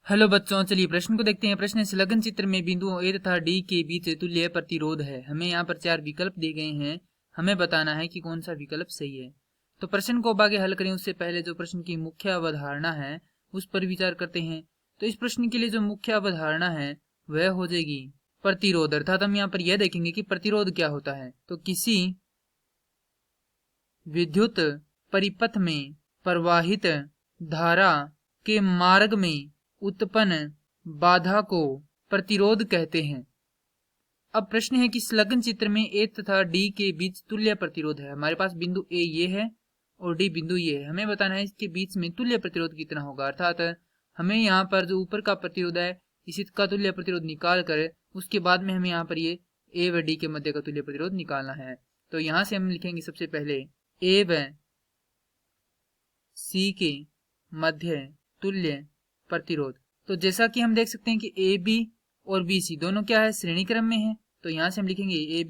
Hello बच्चों, चलिए प्रश्न को देखते हैं। प्रश्न संलग्न चित्र में बिंदुओं ए तथा डी के बीच तुल्य प्रतिरोध है। हमें यहाँ पर 4 विकल्प दिए गए हैं, हमें बताना है कि कौन सा विकल्प सही है। तो प्रश्न को अब आगे हल करें उससे पहले जो प्रश्न की मुख्य अवधारणा है उस पर विचार करते हैं। तो इस प्रश्न के लिए जो मुख्य अवधारणा है वह हो जाएगी प्रतिरोध, अर्थात हम यहाँ पर यह देखेंगे कि प्रतिरोध क्या होता है। तो किसी विद्युत परिपथ में प्रवाहित धारा के मार्ग में उत्पन्न बाधा को प्रतिरोध कहते हैं। अब प्रश्न है कि संलग्न चित्र में ए तथा डी के बीच तुल्य प्रतिरोध है। हमारे पास बिंदु ए ये है और डी बिंदु ये है। हमें बताना है इसके बीच में तुल्य प्रतिरोध कितना होगा, अर्थात हमें यहाँ पर जो ऊपर का प्रतिरोध है इसका तुल्य प्रतिरोध निकाल कर उसके बाद में हमें यहाँ पर ये ए व डी के मध्य का तुल्य प्रतिरोध निकालना है। तो यहाँ से हम लिखेंगे सबसे पहले ए व सी के मध्य तुल्य प्रतिरोध। तो जैसा कि हम देख सकते हैं कि ए बी और बी सी दोनों क्या है, श्रेणी क्रम में है। तो यहां से हम लिखेंगे ए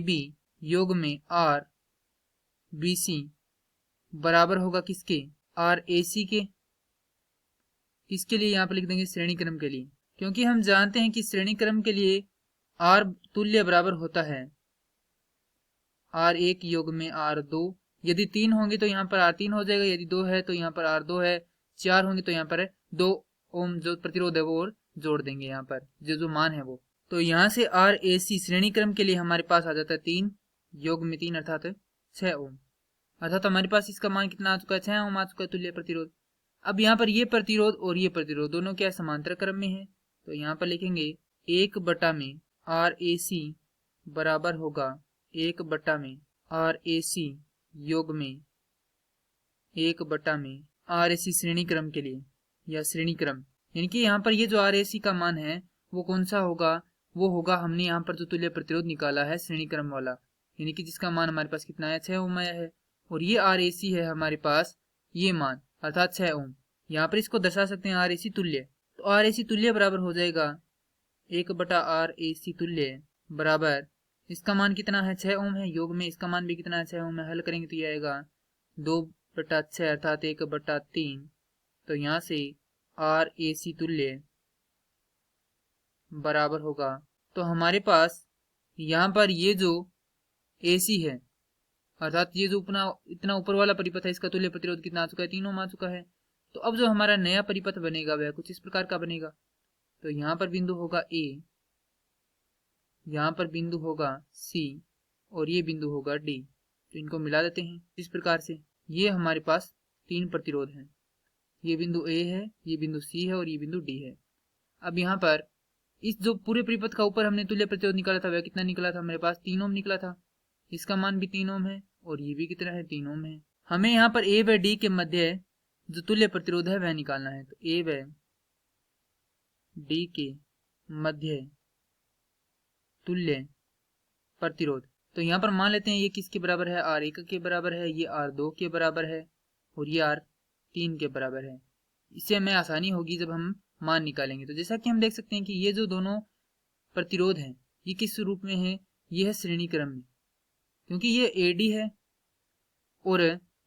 बी योग में आर बी सी बराबर होगा किसके, आर ए सी के। किसके लिए यहाँ पर लिख देंगे, श्रेणी क्रम के लिए, क्योंकि हम जानते हैं कि श्रेणी क्रम के लिए आर तुल्य बराबर होता है आर एक योग में आर दो। यदि 3 होंगे तो यहाँ पर आर 3 हो जाएगा, यदि 2 है तो यहाँ पर आर 2 है, 4 होंगे तो यहाँ पर 2 ओम जो प्रतिरोध है वो और जोड़ देंगे यहाँ पर जो मान है वो। तो यहाँ से आर ए सी श्रेणी क्रम के लिए हमारे पास आ जाता है 3 योग में 3 अर्थात 6 ओम। अर्थात हमारे पास इसका मान कितना आ चुका है, 6 ओम आ चुका है तुल्य प्रतिरोध। अब यहाँ पर ये प्रतिरोध और ये प्रतिरोध दोनों क्या समांतर क्रम में है। तो यहाँ पर लिखेंगे 1 में आर ए सी बराबर होगा 1 में आर ए सी योग में 1 में आर ए सी श्रेणी क्रम के लिए या श्रेणी क्रम, यानी कि यहाँ पर ये जो आर ए सी का मान है वो कौन सा होगा, वो होगा हमने यहाँ पर जो तुल्य प्रतिरोध निकाला है श्रेणी क्रम वाला, यानी कि जिसका मान हमारे पास कितना है, 6 ओम आया है। और ये आर ए सी है हमारे पास ये मान अर्थात 6 ओम। यहाँ पर इसको दर्शा सकते हैं आर ए सी तुल्य। तो आर ए सी तुल्य बराबर हो जाएगा 1/आर ए सी तुल्य बराबर, इसका मान कितना है, 6 ओम है, योग में इसका मान भी कितना है, 6 ओम है। हल करेंगे तो ये आएगा 2/6 अर्थात 1/3। तो यहाँ से आर ए सी तुल्य बराबर होगा, तो हमारे पास यहाँ पर ये जो ए सी है अर्थात ये जो इतना ऊपर वाला परिपथ है इसका तुल्य प्रतिरोध कितना आ चुका है, 3 ओम आ चुका है। तो अब जो हमारा नया परिपथ बनेगा वह कुछ इस प्रकार का बनेगा। तो यहाँ पर बिंदु होगा ए, यहाँ पर बिंदु होगा सी और ये बिंदु होगा डी। तो इनको मिला देते हैं इस प्रकार से। ये हमारे पास 3 प्रतिरोध हैं, ये बिंदु ए है, ये बिंदु सी है और ये बिंदु डी है। अब यहाँ पर इस जो पूरे परिपथ का ऊपर हमने तुल्य प्रतिरोध निकाला था वह कितना निकला था, हमारे पास 3 ओम निकला था। इसका मान भी 3 ओम है और ये भी कितना है, 3 ओम है। हमें यहाँ पर ए व डी के मध्य जो तुल्य प्रतिरोध है वह निकालना है। तो ए व डी के मध्य तुल्य प्रतिरोध, तो यहाँ पर मान लेते हैं ये किसके बराबर है, R1 के बराबर है, ये R2 के बराबर है और ये R3 के बराबर है। इससे हमें आसानी होगी जब हम मान निकालेंगे। तो जैसा कि हम देख सकते हैं कि ये जो दोनों प्रतिरोध हैं ये किस रूप में है, ये है श्रेणी क्रम में, क्योंकि ये AD है और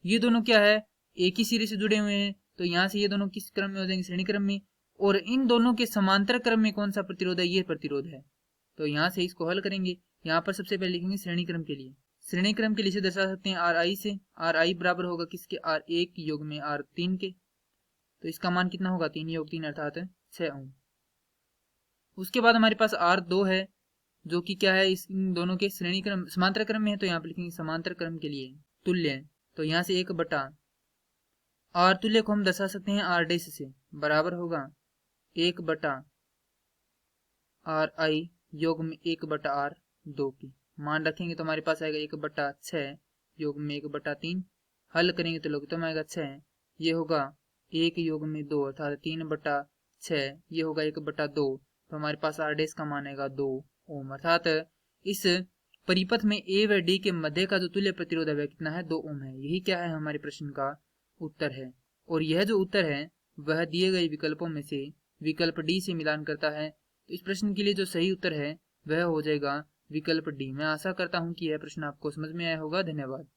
ये दोनों क्या है, एक ही सिरे से जुड़े हुए हैं। तो यहाँ से ये दोनों किस क्रम में हो जाएंगे, श्रेणी क्रम में। और इन दोनों के समांतर क्रम में कौन सा प्रतिरोध है, ये प्रतिरोध है। तो यहाँ से इसको हल करेंगे। यहाँ पर सबसे पहले लिखेंगे श्रेणी क्रम के लिए, श्रेणी क्रम के लिए से दर्शा सकते हैं RI से। RI बराबर होगा किसके, R1 योग में R3 के। तो इसका मान कितना होगा, 3 योग 3 अर्थात 6 ओम। उसके बाद हमारे पास R2 है जो कि क्या है, इन दोनों के श्रेणी क्रम समांतर क्रम में है। तो यहाँ पर लिखेंगे समांतर क्रम के लिए तुल्य। तो यहाँ से 1/R तुल्य को हम दर्शा सकते हैं R' से, बराबर होगा 1/RI योग में 1/R2 की। मान रखेंगे तो हमारे पास आएगा 1/6 योग में 1/3। हल करेंगे तो लघुत्तम आएगा 6, ये होगा 1 योग में 2 अर्थात 3/6, ये होगा 1/2। तो हमारे पास R' का मान आएगा 2 ओम। अर्थात इस परिपथ में ए व डी के मध्य का जो तुल्य प्रतिरोध है कितना है, 2 ओम है। यही क्या है, हमारे प्रश्न का उत्तर है। और यह जो उत्तर है वह दिए गए विकल्पों में से विकल्प डी से मिलान करता है। तो इस प्रश्न के लिए जो सही उत्तर है वह हो जाएगा विकल्प डी। मैं आशा करता हूं कि यह प्रश्न आपको समझ में आया होगा। धन्यवाद।